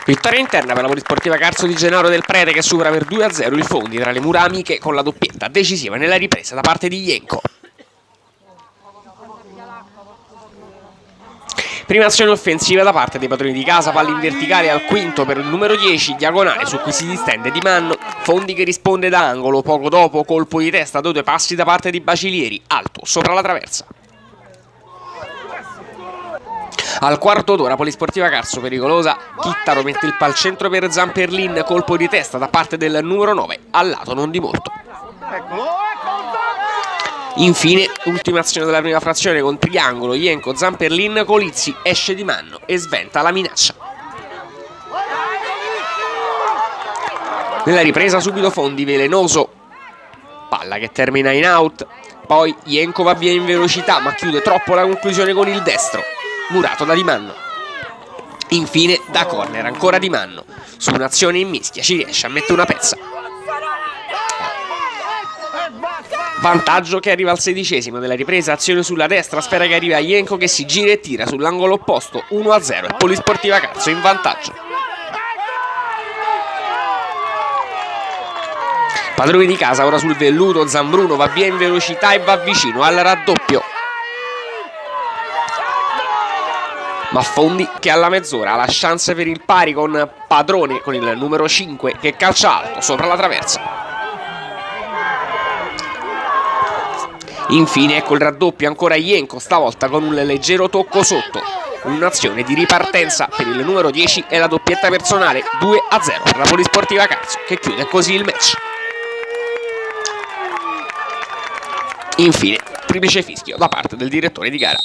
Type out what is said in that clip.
Vittoria interna per la Polisportiva Carso di Gennaro del Prete, che supera per 2-0 il Fondi tra le mura amiche con la doppietta decisiva nella ripresa da parte di Jenko. Prima azione offensiva da parte dei padroni di casa, palla in verticale al quinto per il numero 10, diagonale su cui si distende Di Manno, Fondi che risponde da angolo, poco dopo colpo di testa da 2 passi da parte di Bacilieri, alto sopra la traversa. Al quarto d'ora Polisportiva Carso pericolosa, Chittaro mette il palcentro per Zamperlin, colpo di testa da parte del numero 9, al lato non di molto. Infine, ultima azione della prima frazione con triangolo, Jenko, Zamperlin, Colizzi, esce Di Manno e sventa la minaccia. Nella ripresa subito Fondi velenoso, palla che termina in out, poi Jenko va via in velocità ma chiude troppo la conclusione con il destro, murato da Di Manno. Infine da corner ancora Di Manno, su un'azione in mischia ci riesce a mettere una pezza. Vantaggio che arriva al 16° della ripresa, azione sulla destra, sfera che arriva a Jenko che si gira e tira sull'angolo opposto, 1-0 e Polisportiva Carso in vantaggio. Padroni di casa ora sul velluto, Zambruno va via in velocità e va vicino al raddoppio. Ma Fondi che alla mezz'ora ha la chance per il pari con Padrone, con il numero 5 che calcia alto sopra la traversa. Infine ecco il raddoppio ancora Jenko, stavolta con un leggero tocco sotto. Un'azione di ripartenza per il numero 10 e la doppietta personale, 2-0 per la Polisportiva Carso, che chiude così il match. Infine, triplice fischio da parte del direttore di gara.